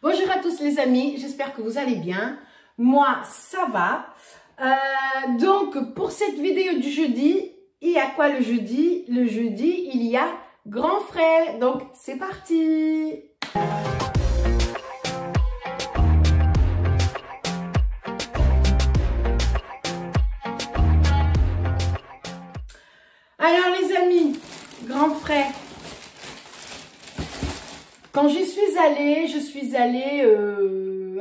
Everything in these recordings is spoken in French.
Bonjour à tous les amis, j'espère que vous allez bien. Moi, ça va. Donc, pour cette vidéo du jeudi, il y a quoi le jeudi? Le jeudi, il y a grand frais. Donc, c'est parti. Alors les amis, grand frais. Quand j'y suis allée,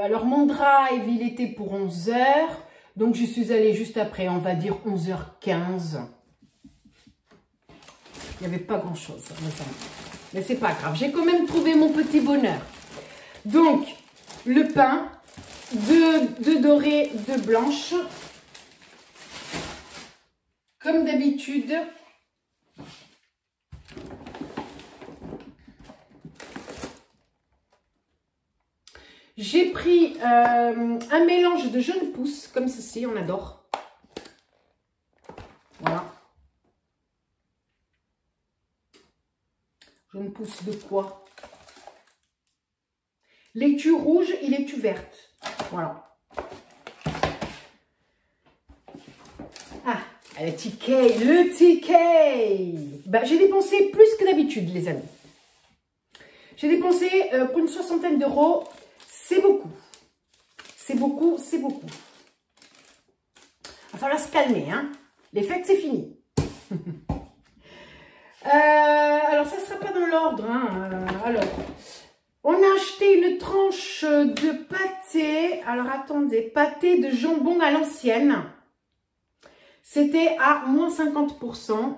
alors mon drive il était pour 11 h, donc je suis allée juste après, on va dire 11h15. Il n'y avait pas grand chose, mais c'est pas grave, j'ai quand même trouvé mon petit bonheur. Donc, le pain, deux dorés, deux blanches, comme d'habitude. J'ai pris un mélange de jeunes pousses, comme ceci, on adore. Voilà. Jeunes pousses de quoi? Laitue rouge et laitue verte. Voilà. Ah, le ticket. Ben, j'ai dépensé plus que d'habitude, les amis. J'ai dépensé pour une 60aine d'euros. C'est beaucoup. C'est beaucoup, c'est beaucoup. Il va falloir se calmer, hein. Les fêtes, c'est fini. Alors, ça ne sera pas dans l'ordre, hein. Alors, on a acheté une tranche de pâté. Alors, attendez, pâté de jambon à l'ancienne. C'était à moins 50%.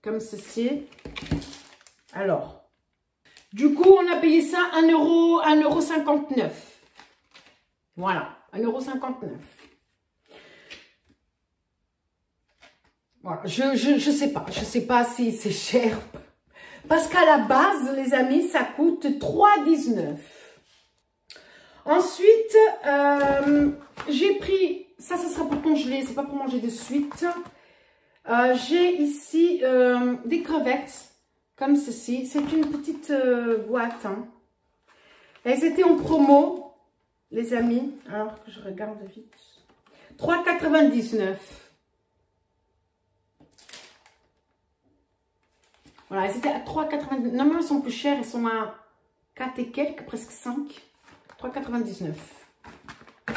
Comme ceci. Alors... Du coup, on a payé ça 1,59 €. Voilà, 1,59 €. Voilà, je sais pas si c'est cher. Parce qu'à la base, les amis, ça coûte 3,19 €. Ensuite, j'ai pris, ça sera pour congeler, c'est pas pour manger de suite. J'ai ici des crevettes. Comme ceci, c'est une petite boîte. Hein. Elles étaient en promo, les amis. Alors que je regarde vite. 3,99 €. Voilà, elles étaient à 3,99 €. Normalement, elles sont plus chères. Elles sont à 4 et quelques, presque 5. 3,99 €.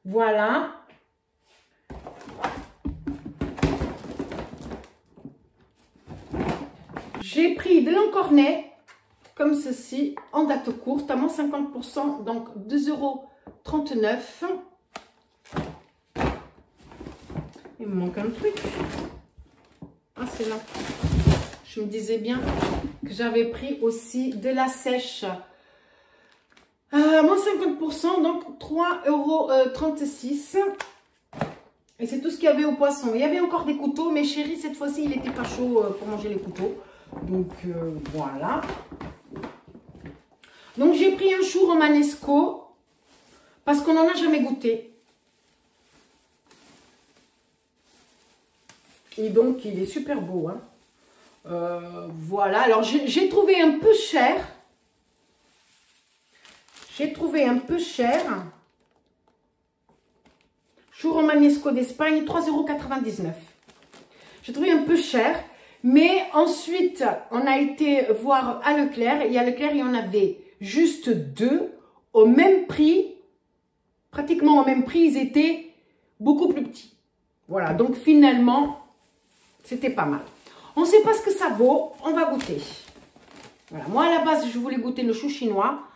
Voilà. J'ai pris de l'encornet, comme ceci, en date courte, à moins 50%, donc 2,39 €. Il me manque un truc. Ah, c'est là. Je me disais bien que j'avais pris aussi de la sèche. Moins 50%, donc 3,36 €. Et c'est tout ce qu'il y avait au poisson. Il y avait encore des couteaux, mais chérie, cette fois-ci, il n'était pas chaud pour manger les couteaux. Donc, voilà. Donc, j'ai pris un chou romanesco parce qu'on n'en a jamais goûté. Et donc, il est super beau. Hein. Voilà. Alors, j'ai trouvé un peu cher. Chou romanesco d'Espagne, 3,99 €. J'ai trouvé un peu cher. Mais ensuite, on a été voir à Leclerc. Et à Leclerc, il y en avait juste deux au même prix. Pratiquement au même prix, ils étaient beaucoup plus petits. Voilà, donc finalement, c'était pas mal. On ne sait pas ce que ça vaut, on va goûter. Voilà, moi à la base, je voulais goûter le chou chinois.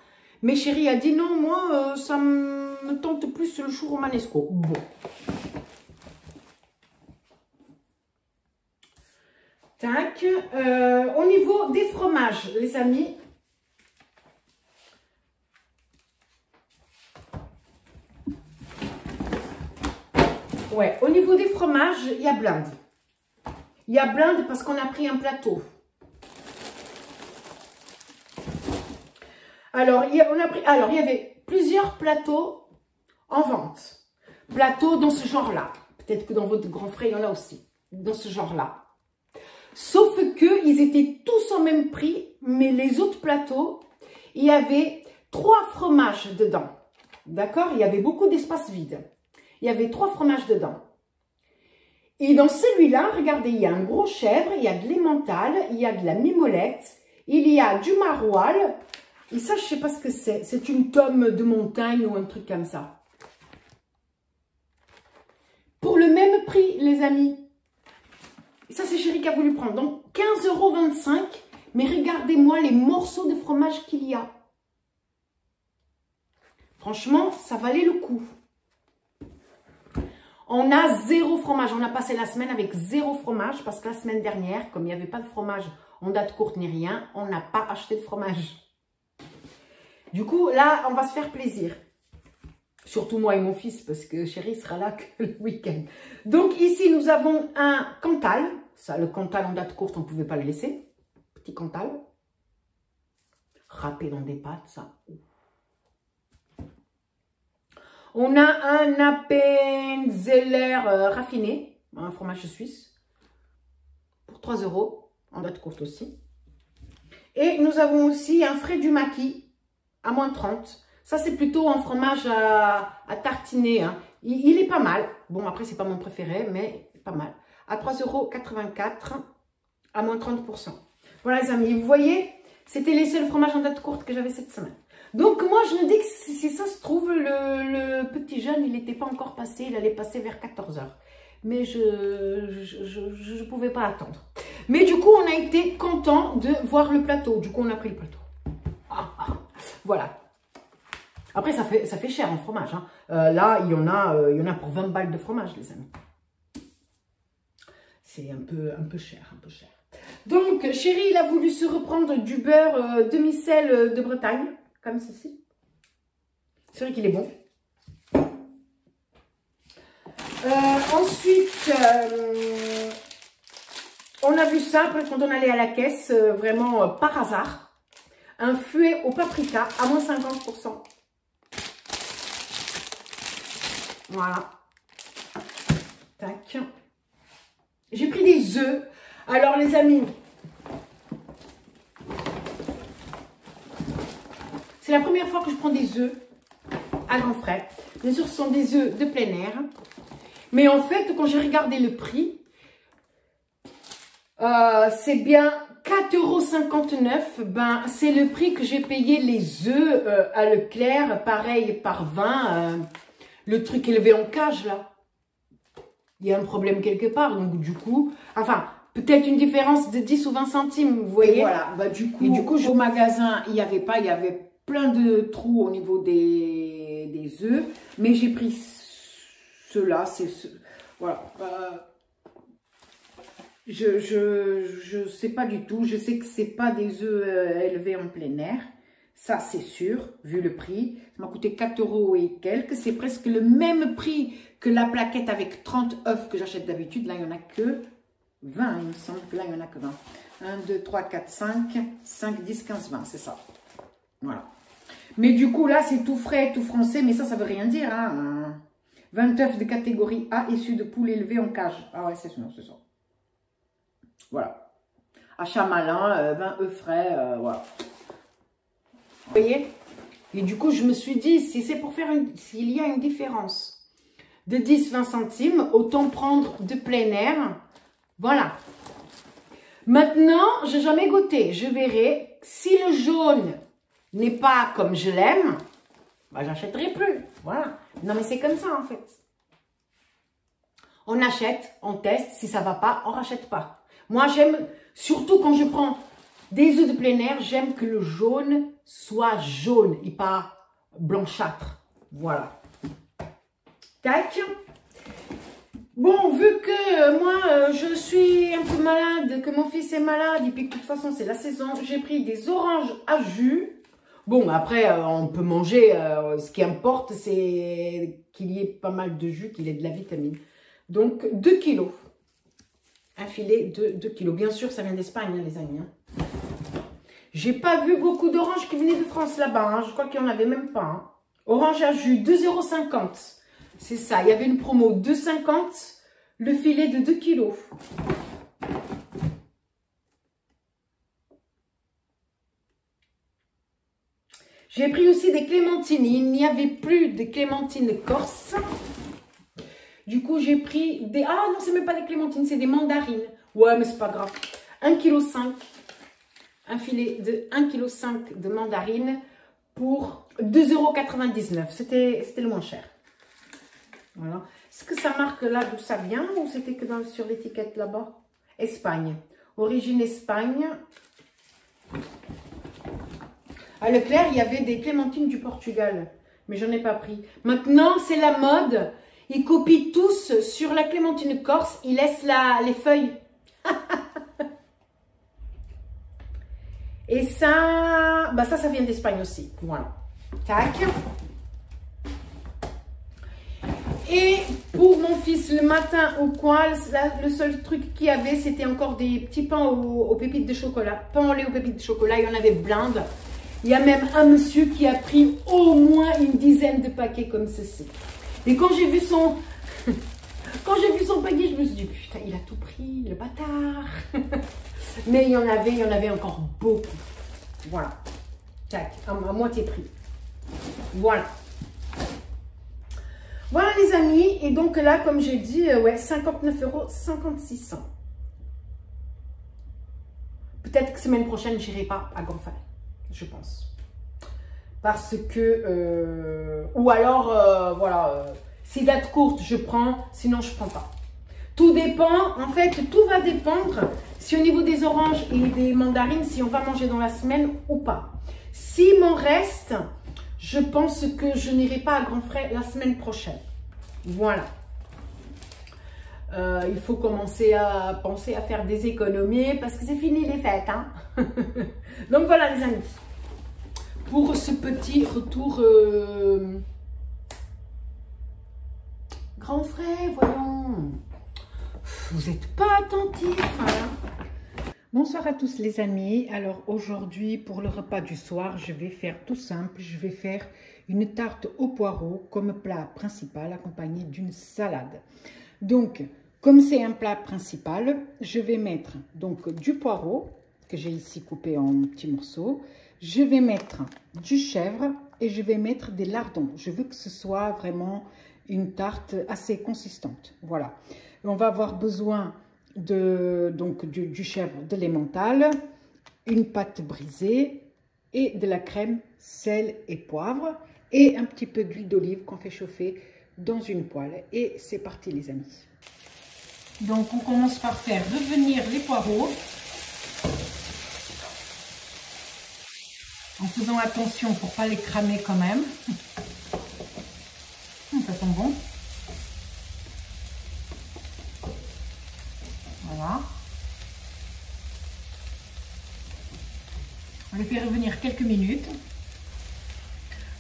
Mais chérie a dit non, moi, ça me tente plus le chou romanesco. Bon. Tac. Au niveau des fromages, les amis. Ouais, au niveau des fromages, il y a blinde. Il y a blinde parce qu'on a pris un plateau. Alors, il y avait plusieurs plateaux en vente. Plateaux dans ce genre-là. Peut-être que dans votre grand frais, il y en a aussi. Dans ce genre-là. Sauf que ils étaient tous au même prix, mais les autres plateaux, il y avait 3 fromages dedans. D'accord? Il y avait beaucoup d'espace vide. Il y avait 3 fromages dedans. Et dans celui-là, regardez, il y a un gros chèvre, il y a de l'emmental, il y a de la mimolette, il y a du maroilles. Et ça, je ne sais pas ce que c'est. C'est une tome de montagne ou un truc comme ça. Pour le même prix, les amis. Et ça, c'est Chérie qui a voulu prendre. Donc, 15,25 €. Mais regardez-moi les morceaux de fromage qu'il y a. Franchement, ça valait le coup. On a 0 fromage. On a passé la semaine avec 0 fromage parce que la semaine dernière, comme il n'y avait pas de fromage en date courte ni rien, on n'a pas acheté de fromage. Du coup, là, on va se faire plaisir. Surtout moi et mon fils parce que Chérie sera là que le week-end. Donc ici, nous avons un Cantal. Ça, le Cantal en date courte, on ne pouvait pas le laisser. Petit Cantal. Râpé dans des pâtes, ça. On a un Appenzeller raffiné, un fromage suisse, pour 3 € en date courte aussi. Et nous avons aussi un frais du maquis à moins 30. Ça, c'est plutôt un fromage à tartiner. Hein. Il est pas mal. Bon, après, c'est pas mon préféré, mais pas mal. À 3,84 € à moins 30%. Voilà, les amis, vous voyez, c'était les seuls fromages en date courte que j'avais cette semaine. Donc, moi, je me dis que si ça se trouve, le petit jeune, il n'était pas encore passé. Il allait passer vers 14 h. Mais je ne pouvais pas attendre. Mais du coup, on a été content de voir le plateau. Du coup, on a pris le plateau. Voilà. Après, ça fait cher en fromage. Hein. Là, il y en a pour 20 balles de fromage, les amis. C'est un peu cher, un peu cher. Donc, Chérie, il a voulu se reprendre du beurre demi-sel de Bretagne. Comme ceci. C'est vrai qu'il est bon. Ensuite, on a vu ça quand on allait à la caisse, vraiment par hasard. Un fouet au paprika à moins 50%. Voilà. Tac. J'ai pris des œufs. Alors, les amis... C'est la première fois que je prends des œufs à grands frais. Bien sûr, ce sont des œufs de plein air. Mais en fait, quand j'ai regardé le prix, c'est bien 4,59 €. Ben, c'est le prix que j'ai payé les œufs à Leclerc. Pareil, par 20. Le truc élevé en cage, là. Il y a un problème quelque part. Donc, du coup, enfin... Peut-être une différence de 10 ou 20 centimes, vous voyez. Et voilà, bah, du coup, au magasin, il n'y avait pas, il y avait plein de trous au niveau des œufs. Mais j'ai pris ceux-là, voilà. Je sais pas du tout, je sais que c'est pas des œufs élevés en plein air. Ça, c'est sûr, vu le prix. Ça m'a coûté 4 € et quelques. C'est presque le même prix que la plaquette avec 30 œufs que j'achète d'habitude. Là, il n'y en a que 20, il me semble que là, il n'y en a que 20. 1, 2, 3, 4, 5, 10, 15, 20, c'est ça. Voilà. Mais du coup, là, c'est tout frais, tout français, mais ça veut rien dire. Hein. 20 œufs de catégorie A issus de poules élevées en cage. Ah ouais, c'est ça. Voilà. Achat malin, 20 œufs frais, voilà. Vous voyez? Et du coup, je me suis dit, si c'est pour faire s'il y a une différence de 10-20 centimes, autant prendre de plein air. Voilà. Maintenant, je n'ai jamais goûté. Je verrai. Si le jaune n'est pas comme je l'aime, bah, j'achèterai plus. Voilà. Non, mais c'est comme ça, en fait. On achète, on teste. Si ça ne va pas, on ne rachète pas. Moi, j'aime, surtout quand je prends des œufs de plein air, j'aime que le jaune soit jaune et pas blanchâtre. Voilà. Tac. Bon, vu que moi, je suis un peu malade, que mon fils est malade, et puis que de toute façon, c'est la saison, j'ai pris des oranges à jus. Bon, après, on peut manger. Ce qui importe, c'est qu'il y ait pas mal de jus, qu'il ait de la vitamine. Donc, 2 kilos. Un filet de 2 kilos. Bien sûr, ça vient d'Espagne, hein, les amis. Hein. J'ai pas vu beaucoup d'oranges qui venaient de France là-bas. Hein. Je crois qu'il n'y en avait même pas. Hein. Orange à jus, 2,50 €. C'est ça, il y avait une promo 2,50 €, le filet de 2 kilos. J'ai pris aussi des clémentines. Il n'y avait plus de clémentines corse. Du coup, j'ai pris des... Ah non, c'est même pas des clémentines, c'est des mandarines. Ouais, mais c'est pas grave. 1,5 kg. Un filet de 1,5 kg de mandarines pour 2,99 €. C'était le moins cher. Voilà. Est-ce que ça marque là d'où ça vient ou c'était que sur l'étiquette là-bas? Espagne. Origine Espagne. À Leclerc, il y avait des clémentines du Portugal. Mais j'en ai pas pris. Maintenant, c'est la mode. Ils copient tous sur la clémentine corse. Ils laissent les feuilles. Et ça, bah ça vient d'Espagne aussi. Voilà. Tac. Et pour mon fils, le matin au coin, le seul truc qu'il y avait, c'était encore des petits pains aux pépites de chocolat. Pain au lait aux pépites de chocolat, il y en avait blinde. Il y a même un monsieur qui a pris au moins une dizaine de paquets comme ceci. Et quand j'ai vu son... Quand j'ai vu son panier, je me suis dit, putain, il a tout pris, le bâtard. Mais il y en avait encore beaucoup. Voilà. Tac, à moitié prix. Voilà. Voilà les amis. Et donc là, comme j'ai dit, ouais, 59,56 €. Peut-être que semaine prochaine, je n'irai pas à Gonfalon, je pense. Parce que... ou alors, voilà... si date courte, je prends, sinon je ne prends pas. Tout dépend, en fait, tout va dépendre si au niveau des oranges et des mandarines, si on va manger dans la semaine ou pas. Si m'en reste, je pense que je n'irai pas à Grand Frais la semaine prochaine. Voilà. Il faut commencer à penser à faire des économies parce que c'est fini les fêtes. Hein. Donc voilà les amis. Pour ce petit retour... Grand Frais, voyons. Vous n'êtes pas attentifs. Hein. Bonsoir à tous les amis. Alors aujourd'hui, pour le repas du soir, je vais faire tout simple. Je vais faire une tarte aux poireaux comme plat principal accompagné d'une salade. Donc, comme c'est un plat principal, je vais mettre donc du poireau que j'ai ici coupé en petits morceaux. Je vais mettre du chèvre et je vais mettre des lardons. Je veux que ce soit vraiment une tarte assez consistante. Voilà. On va avoir besoin donc du chèvre, de l'emmental, une pâte brisée et de la crème, sel et poivre et un petit peu d'huile d'olive qu'on fait chauffer dans une poêle. Et c'est parti les amis. Donc on commence par faire revenir les poireaux en faisant attention pour ne pas les cramer quand même. Ça sent bon. Voilà. On les fait revenir quelques minutes.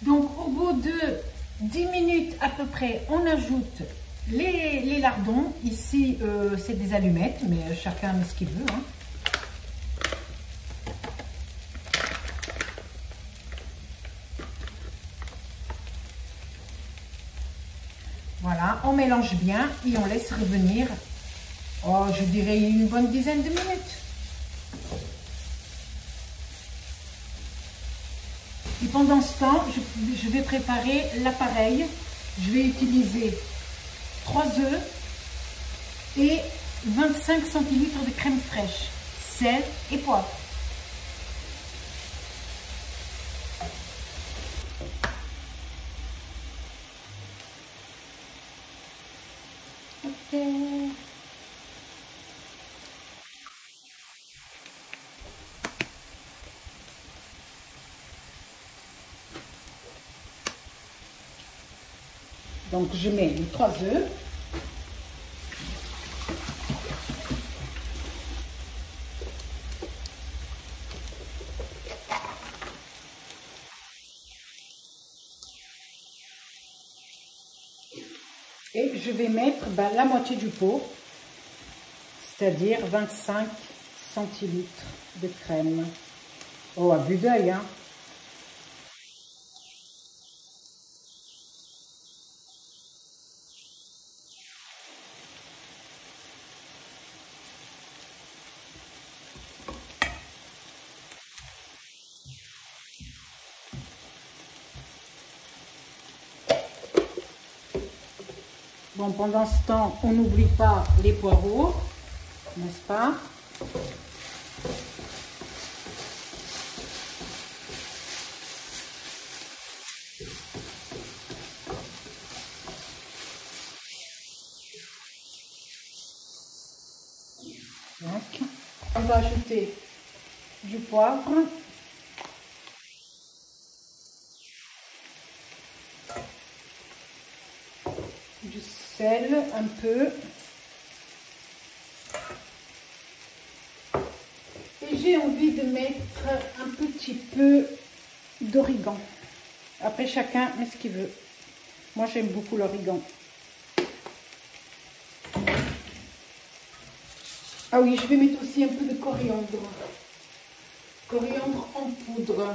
Donc au bout de 10 minutes à peu près, on ajoute les lardons. Ici, c'est des allumettes, mais chacun met ce qu'il veut. Hein. Voilà, on mélange bien et on laisse revenir, oh, je dirais une bonne dizaine de minutes. Et pendant ce temps, je vais préparer l'appareil. Je vais utiliser 3 œufs et 25 centilitres de crème fraîche, sel et poivre. Ok. Donc je mets les 3 œufs. Et je vais mettre la moitié du pot, c'est-à-dire 25 centilitres de crème. Oh, à vue d'œil, hein. Bon, pendant ce temps, on n'oublie pas les poireaux, n'est-ce pas? Donc, on va ajouter du poivre. Du sel, un peu. Et j'ai envie de mettre un petit peu d'origan. Après, chacun met ce qu'il veut. Moi, j'aime beaucoup l'origan. Ah oui, je vais mettre aussi un peu de coriandre. Coriandre en poudre.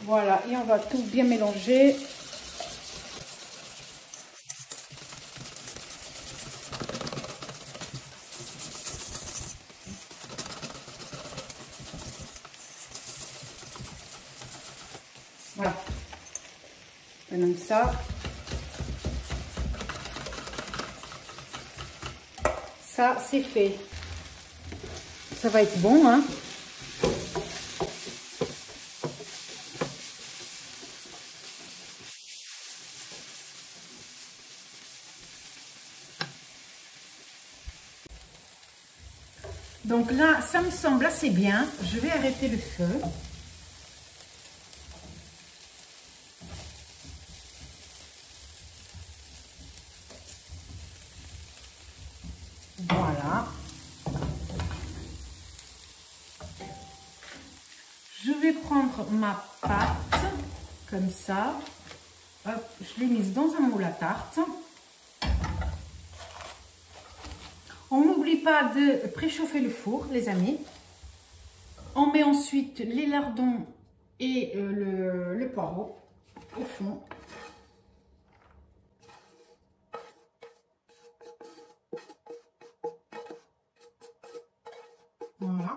Voilà, et on va tout bien mélanger. Voilà. Comme ça. Ça, c'est fait. Ça va être bon, hein? Donc là, ça me semble assez bien. Je vais arrêter le feu. Voilà. Je vais prendre ma pâte, comme ça. Hop, je l'ai mise dans un moule à tarte. On n'oublie pas de préchauffer le four, les amis. On met ensuite les lardons et le poireau au fond. Voilà.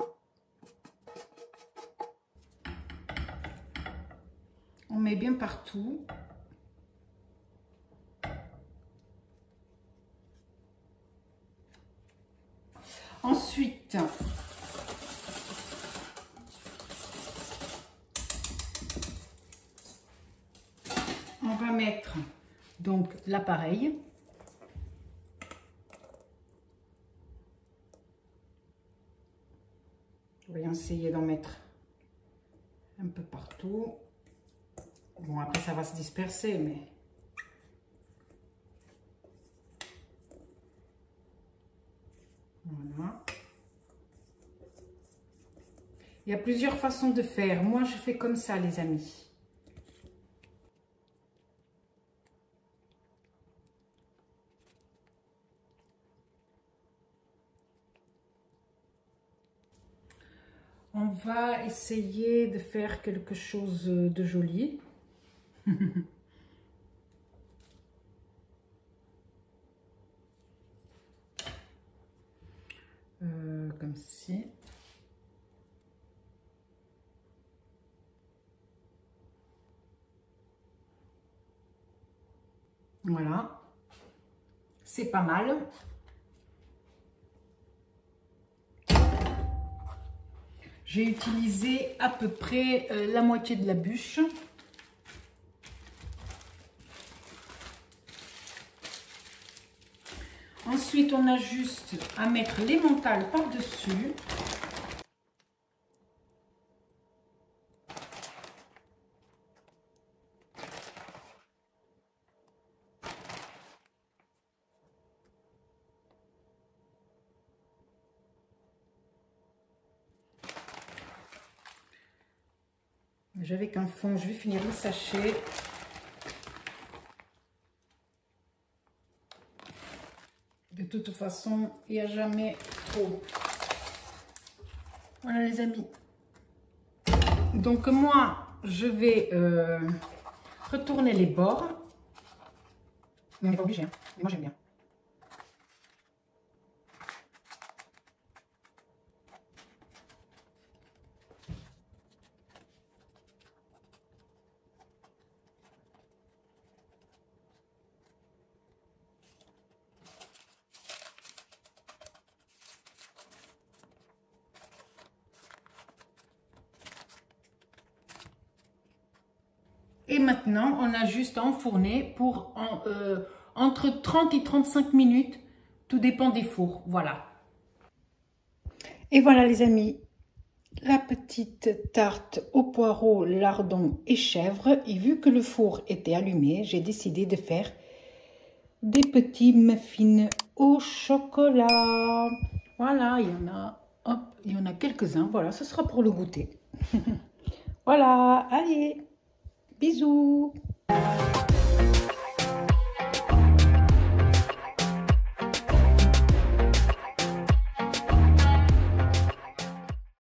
On met bien partout. Ensuite, on va mettre donc l'appareil. Je vais essayer d'en mettre un peu partout. Bon, après ça va se disperser, mais... Voilà. Il y a plusieurs façons de faire. Moi, je fais comme ça, les amis. On va essayer de faire quelque chose de joli. Comme ceci. Voilà. C'est pas mal. J'ai utilisé à peu près la moitié de la bûche. Ensuite, on a juste à mettre l'emmental par-dessus. J'avais qu'un fond, je vais finir le sachet. De toute façon, il n'y a jamais trop. Voilà les amis. Donc moi, je vais retourner les bords. Mais on n'est pas obligé, hein. Mais moi j'aime bien. Et maintenant, on a juste à enfourner pour entre 30 et 35 minutes. Tout dépend des fours. Voilà. Et voilà les amis, la petite tarte au poireau, lardon et chèvre. Et vu que le four était allumé, j'ai décidé de faire des petits muffins au chocolat. Voilà, il y en a quelques-uns. Voilà, ce sera pour le goûter. Voilà, allez, bisous.